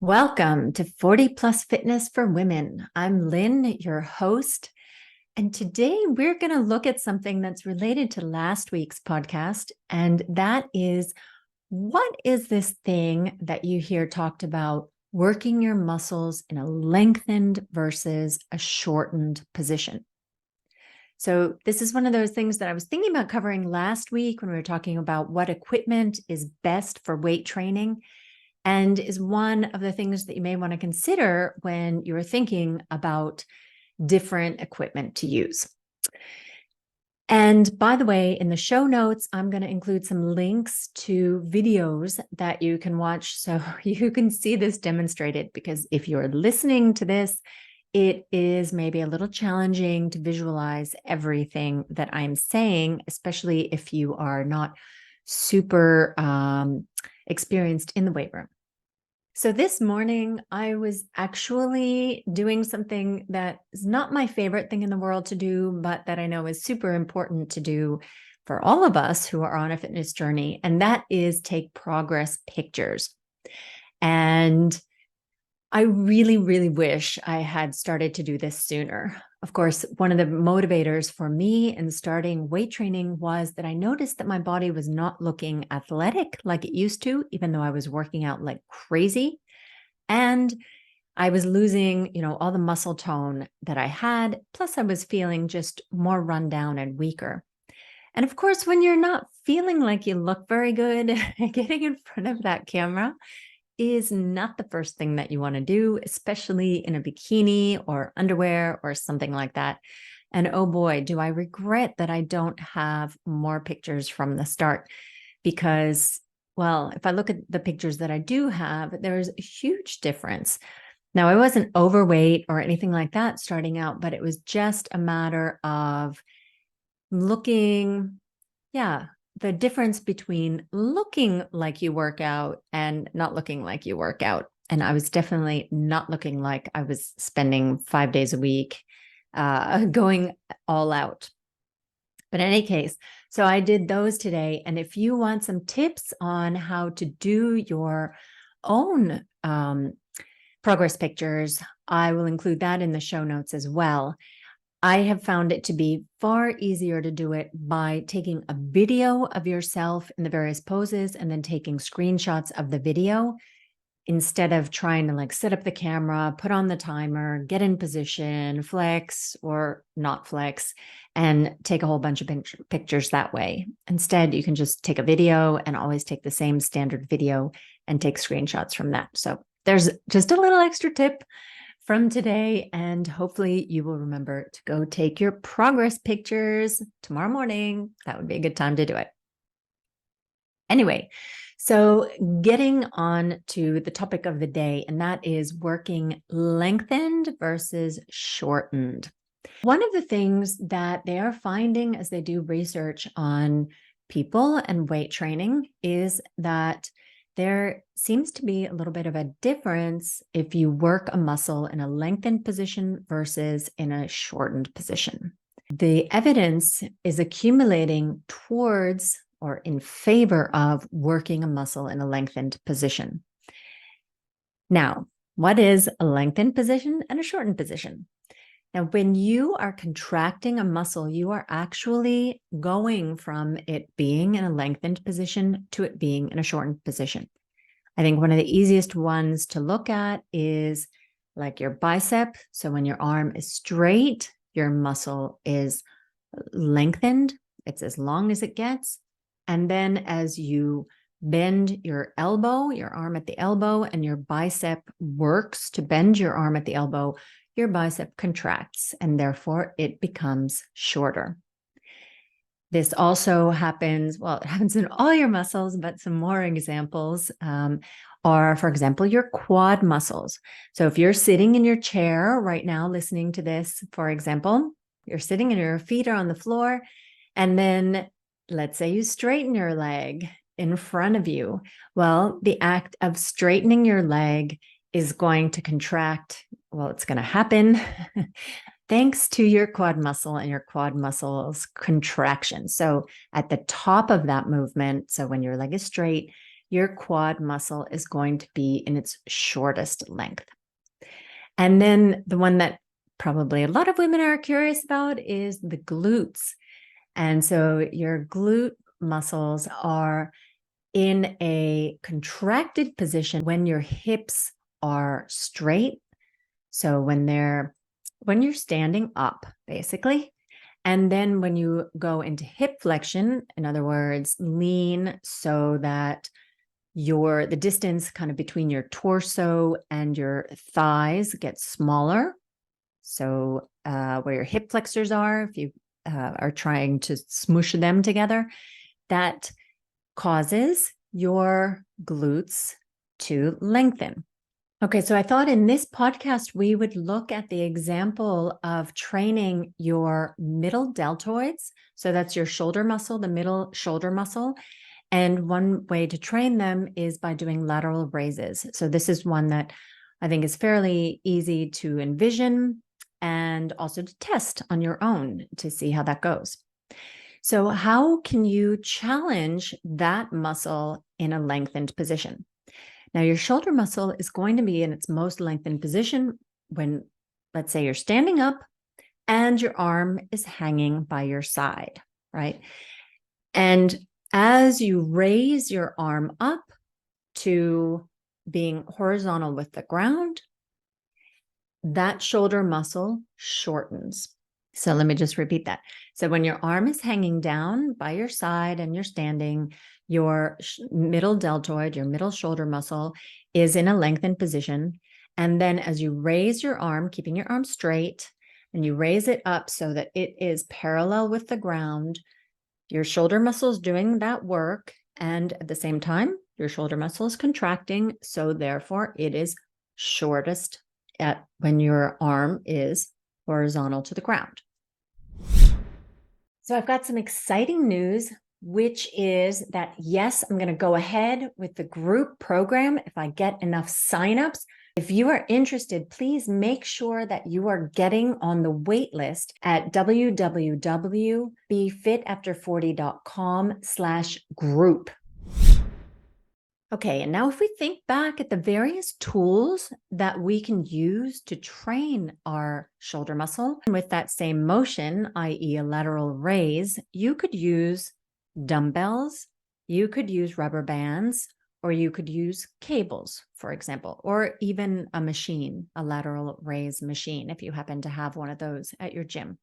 Welcome to 40 Plus Fitness for Women. I'm Lynn, your host. And today we're going to look at something that's related to last week's podcast. And that is, what is this thing that you hear talked about working your muscles in a lengthened versus a shortened position? So this is one of those things that I was thinking about covering last week when we were talking about what equipment is best for weight training, and is one of the things that you may want to consider when you're thinking about different equipment to use. And by the way, in the show notes, I'm going to include some links to videos that you can watch so you can see this demonstrated, because if you're listening to this, it is maybe a little challenging to visualize everything that I'm saying, especially if you are not super experienced in the weight room. So this morning, I was actually doing something that is not my favorite thing in the world to do, but that I know is super important to do for all of us who are on a fitness journey, and that is take progress pictures. And I really, really wish I had started to do this sooner. Of course, one of the motivators for me in starting weight training was that I noticed that my body was not looking athletic like it used to, even though I was working out like crazy. And I was losing, all the muscle tone that I had. Plus, I was feeling just more run down and weaker. And of course, when you're not feeling like you look very good, getting in front of that camera is not the first thing that you want to do, especially in a bikini or underwear or something like that. And oh boy, do I regret that I don't have more pictures from the start, because, well, if I look at the pictures that I do have, there's a huge difference. Now, I wasn't overweight or anything like that starting out, but it was just a matter of looking, the difference between looking like you work out and not looking like you work out. And I was definitely not looking like I was spending 5 days a week going all out. But in any case, so I did those today. And if you want some tips on how to do your own progress pictures, I will include that in the show notes as well. I have found it to be far easier to do it by taking a video of yourself in the various poses and then taking screenshots of the video, instead of trying to set up the camera, put on the timer, get in position, flex or not flex, and take a whole bunch of pictures that way. Instead, you can just take a video and always take the same standard video and take screenshots from that. So there's just a little extra tip from today, and hopefully you will remember to go take your progress pictures tomorrow morning. That would be a good time to do it. Anyway, so getting on to the topic of the day, and that is working lengthened versus shortened. One of the things that they are finding as they do research on people and weight training is that there seems to be a little bit of a difference if you work a muscle in a lengthened position versus in a shortened position. The evidence is accumulating towards or in favor of working a muscle in a lengthened position. Now, what is a lengthened position and a shortened position? Now, when you are contracting a muscle, you are actually going from it being in a lengthened position to it being in a shortened position. I think one of the easiest ones to look at is like your bicep. So when your arm is straight, your muscle is lengthened. It's as long as it gets. And then as you bend your elbow, your arm at the elbow, and your bicep works to bend your arm at the elbow, your bicep contracts, and therefore it becomes shorter. This also happens, it happens in all your muscles, but some more examples are, for example, your quad muscles. So if you're sitting in your chair right now listening to this, for example, you're sitting and your feet are on the floor, and then let's say you straighten your leg in front of you. Well, the act of straightening your leg is going to contract. Well, it's going to happen thanks to your quad muscle and your quad muscle's contraction. So at the top of that movement, so when your leg is straight, your quad muscle is going to be in its shortest length. And then the one that probably a lot of women are curious about is the glutes. And so your glute muscles are in a contracted position when your hips are straight. So when you're standing up, basically. And then when you go into hip flexion, in other words, lean so that the distance kind of between your torso and your thighs gets smaller. So where your hip flexors are, if you are trying to smoosh them together, that causes your glutes to lengthen. Okay, so I thought in this podcast, we would look at the example of training your middle deltoids. So that's your shoulder muscle, the middle shoulder muscle. And one way to train them is by doing lateral raises. So this is one that I think is fairly easy to envision and also to test on your own to see how that goes. So how can you challenge that muscle in a lengthened position? Now, your shoulder muscle is going to be in its most lengthened position when, let's say, you're standing up and your arm is hanging by your side, right? And as you raise your arm up to being horizontal with the ground, that shoulder muscle shortens. So let me just repeat that. So when your arm is hanging down by your side and you're standing, your middle deltoid, your middle shoulder muscle is in a lengthened position. And then as you raise your arm, keeping your arm straight, and you raise it up so that it is parallel with the ground, your shoulder muscle is doing that work. And at the same time, your shoulder muscle is contracting. So therefore, it is shortest when your arm is horizontal to the ground. So I've got some exciting news, which is that, yes, I'm going to go ahead with the group program if I get enough signups. If you are interested, please make sure that you are getting on the wait list at www.befitafter40.com/group. Okay, and now if we think back at the various tools that we can use to train our shoulder muscle with that same motion, i.e. a lateral raise, you could use dumbbells, you could use rubber bands, or you could use cables, for example, or even a machine, a lateral raise machine, if you happen to have one of those at your gym.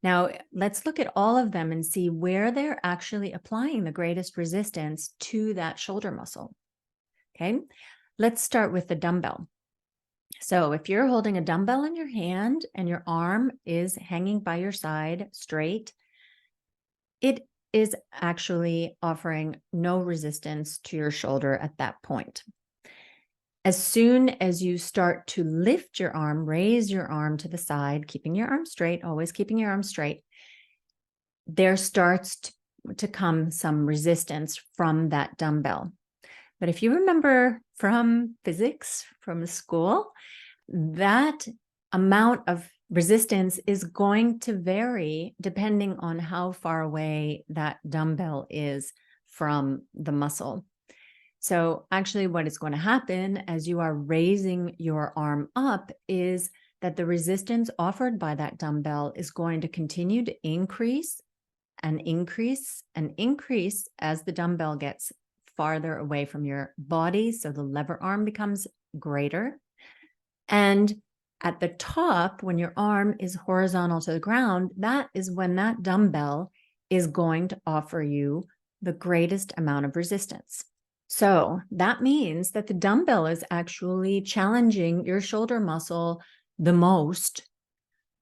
Now, let's look at all of them and see where they're actually applying the greatest resistance to that shoulder muscle. Okay, let's start with the dumbbell. So if you're holding a dumbbell in your hand and your arm is hanging by your side straight, it is actually offering no resistance to your shoulder at that point. As soon as you start to lift your arm, raise your arm to the side, keeping your arm straight, always keeping your arm straight, there starts to come some resistance from that dumbbell. But if you remember from physics from school, that amount of resistance is going to vary depending on how far away that dumbbell is from the muscle. So actually what is going to happen as you are raising your arm up is that the resistance offered by that dumbbell is going to continue to increase and increase and increase as the dumbbell gets farther away from your body. So the lever arm becomes greater. And at the top, when your arm is horizontal to the ground, that is when that dumbbell is going to offer you the greatest amount of resistance. So that means that the dumbbell is actually challenging your shoulder muscle the most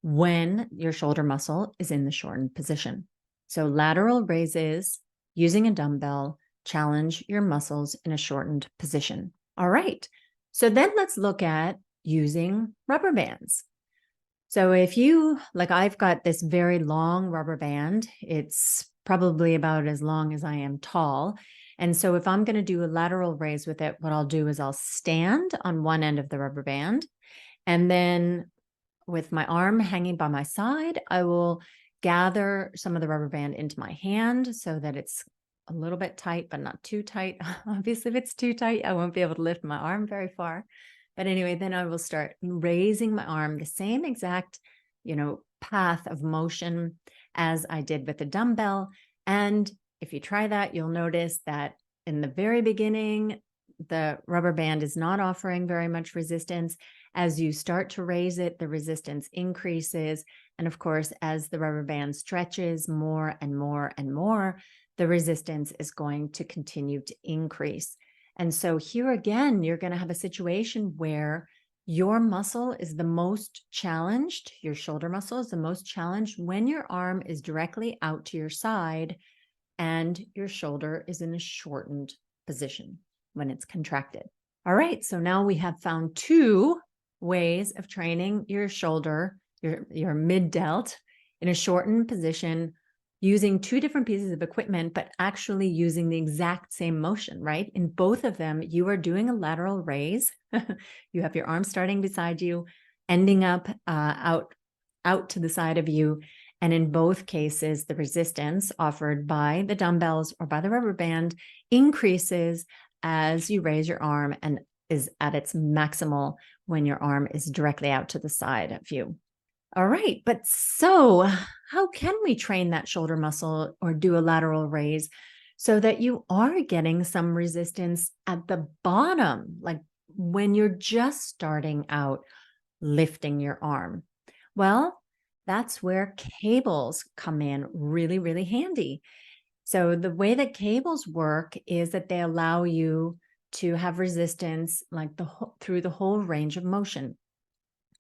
when your shoulder muscle is in the shortened position. So lateral raises using a dumbbell challenge your muscles in a shortened position. All right. So then let's look at using rubber bands. So if you, like I've got this very long rubber band, it's probably about as long as I am tall. And so if I'm going to do a lateral raise with it, what I'll do is I'll stand on one end of the rubber band. And then with my arm hanging by my side, I will gather some of the rubber band into my hand so that it's a little bit tight, but not too tight. Obviously, if it's too tight, I won't be able to lift my arm very far. But anyway, then I will start raising my arm the same exact, path of motion as I did with the dumbbell. And if you try that, you'll notice that in the very beginning, the rubber band is not offering very much resistance. As you start to raise it, the resistance increases. And of course, as the rubber band stretches more and more and more, the resistance is going to continue to increase. And so here again, you're going to have a situation where your muscle is the most challenged, your shoulder muscle is the most challenged when your arm is directly out to your side and your shoulder is in a shortened position when it's contracted. All right, so now we have found two ways of training your shoulder, your mid delt in a shortened position using two different pieces of equipment, but actually using the exact same motion, right? In both of them, you are doing a lateral raise. You have your arm starting beside you, ending up out to the side of you. And in both cases, the resistance offered by the dumbbells or by the rubber band increases as you raise your arm and is at its maximal when your arm is directly out to the side of you. All right, but so how can we train that shoulder muscle or do a lateral raise so that you are getting some resistance at the bottom, like when you're just starting out lifting your arm? Well, that's where cables come in really, really handy. So the way that cables work is that they allow you to have resistance like through the whole range of motion.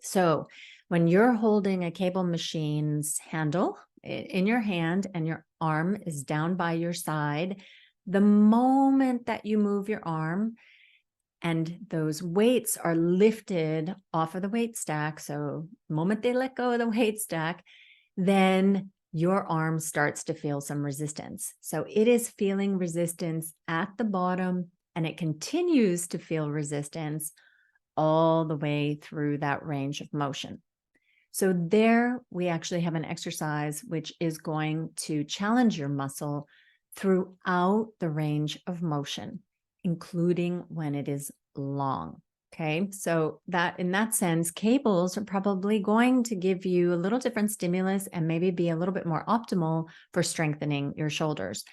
So when you're holding a cable machine's handle in your hand and your arm is down by your side, the moment that you move your arm and those weights are lifted off of the weight stack, so the moment they let go of the weight stack, then your arm starts to feel some resistance. So it is feeling resistance at the bottom and it continues to feel resistance all the way through that range of motion. So there we actually have an exercise which is going to challenge your muscle throughout the range of motion, including when it is long. Okay, so that in that sense, cables are probably going to give you a little different stimulus and maybe be a little bit more optimal for strengthening your shoulders.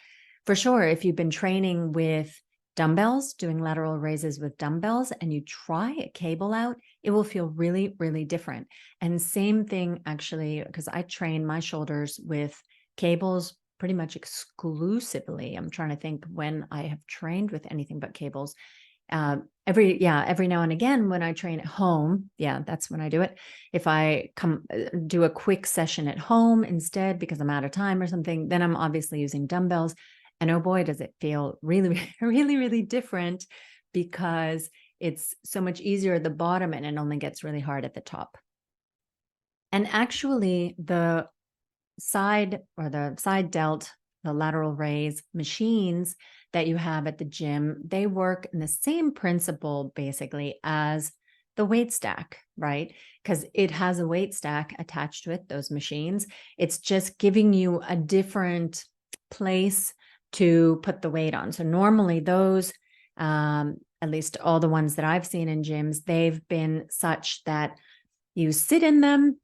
For sure, if you've been training with dumbbells, doing lateral raises with dumbbells, and you try a cable out, it will feel really, really different. And same thing actually, because I train my shoulders with cables pretty much exclusively. I'm trying to think when I have trained with anything but cables. Every now and again when I train at home, that's when I do it. If I come do a quick session at home instead because I'm out of time or something, then I'm obviously using dumbbells. And oh boy, does it feel really, really, really different because it's so much easier at the bottom and it only gets really hard at the top. And actually the side delt, the lateral raise machines that you have at the gym, they work in the same principle basically as the weight stack, right? Because it has a weight stack attached to it, those machines. It's just giving you a different place to put the weight on. So normally those, at least all the ones that I've seen in gyms, they've been such that you sit in them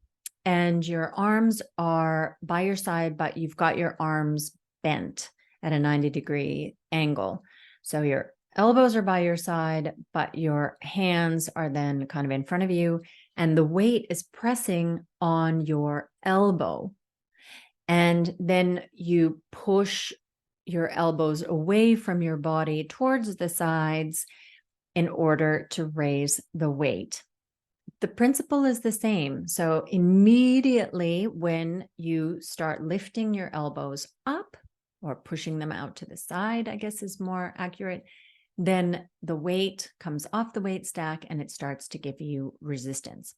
and your arms are by your side, but you've got your arms bent at a 90-degree angle. So your elbows are by your side, but your hands are then kind of in front of you, and the weight is pressing on your elbow. And then you push your elbows away from your body towards the sides in order to raise the weight. The principle is the same. So immediately when you start lifting your elbows up or pushing them out to the side, I guess is more accurate, then the weight comes off the weight stack and it starts to give you resistance.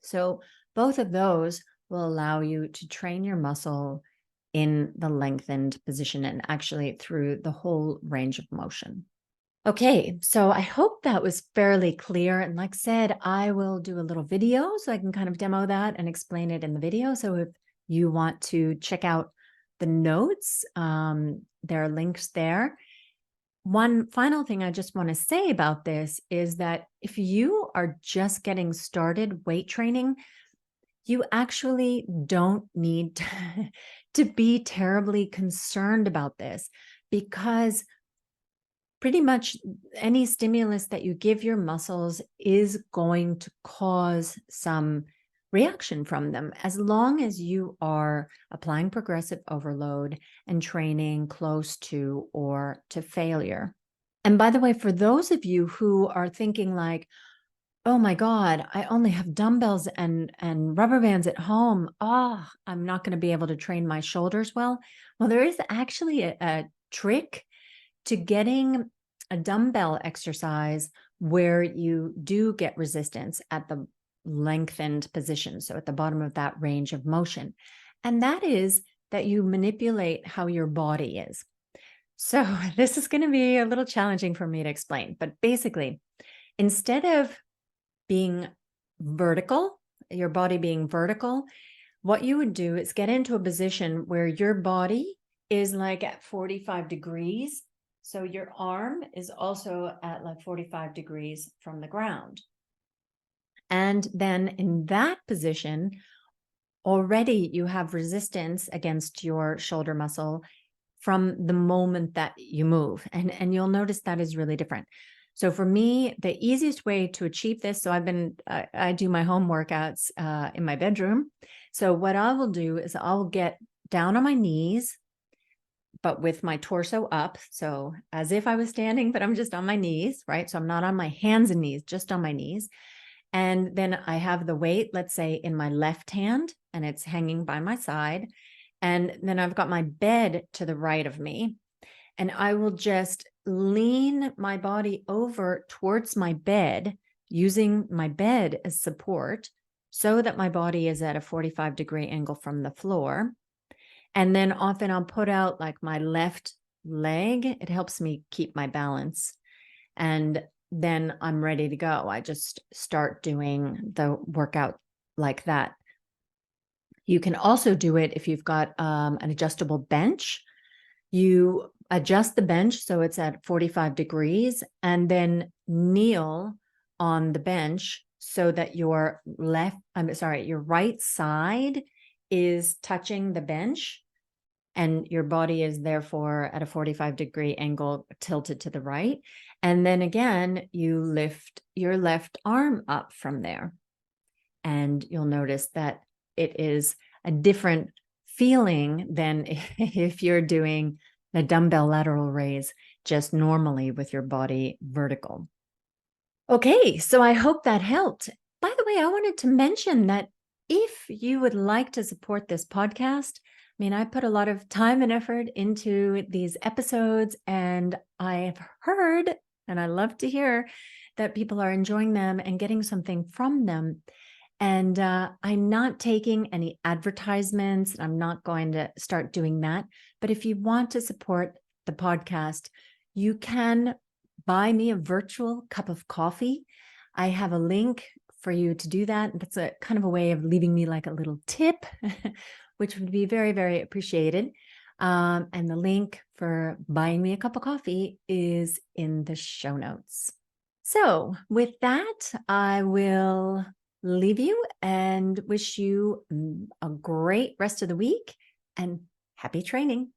So both of those will allow you to train your muscle in the lengthened position and actually through the whole range of motion. Okay, so I hope that was fairly clear. And like I said, I will do a little video so I can kind of demo that and explain it in the video. So if you want to check out the notes, there are links there. One final thing I just want to say about this is that if you are just getting started weight training, you actually don't need to be terribly concerned about this, because pretty much any stimulus that you give your muscles is going to cause some reaction from them, as long as you are applying progressive overload and training close to or to failure. And by the way, for those of you who are thinking like, oh my God, I only have dumbbells and rubber bands at home. Oh, I'm not going to be able to train my shoulders well. Well, there is actually a trick to getting a dumbbell exercise where you do get resistance at the lengthened position, so at the bottom of that range of motion. And that is that you manipulate how your body is. So this is going to be a little challenging for me to explain, but basically, instead of being vertical, your body being vertical, what you would do is get into a position where your body is like at 45 degrees. So your arm is also at like 45 degrees from the ground. And then in that position, already you have resistance against your shoulder muscle from the moment that you move. And you'll notice that is really different. So for me, the easiest way to achieve this, so I do my home workouts in my bedroom. So what I will do is I'll get down on my knees, but with my torso up. So as if I was standing, but I'm just on my knees, right? So I'm not on my hands and knees, just on my knees. And then I have the weight, let's say in my left hand, and it's hanging by my side. And then I've got my bed to the right of me. And I will just lean my body over towards my bed, using my bed as support so that my body is at a 45-degree angle from the floor. And then often I'll put out like my left leg. It helps me keep my balance. And then I'm ready to go. I just start doing the workout like that. You can also do it if you've got an adjustable bench. You adjust the bench so it's at 45 degrees, and then kneel on the bench so that your right side is touching the bench, and your body is therefore at a 45-degree angle tilted to the right. And then again, you lift your left arm up from there. And you'll notice that it is a different feeling than if you're doing the dumbbell lateral raise just normally with your body vertical. Okay, so I hope that helped. By the way, I wanted to mention that if you would like to support this podcast, I mean, I put a lot of time and effort into these episodes, and I've heard, and I love to hear, that people are enjoying them and getting something from them. And I'm not taking any advertisements. I'm not going to start doing that. But if you want to support the podcast, you can buy me a virtual cup of coffee. I have a link for you to do that. That's a kind of a way of leaving me like a little tip, which would be very, very appreciated. And the link for buying me a cup of coffee is in the show notes. So with that, I will leave you and wish you a great rest of the week and happy training.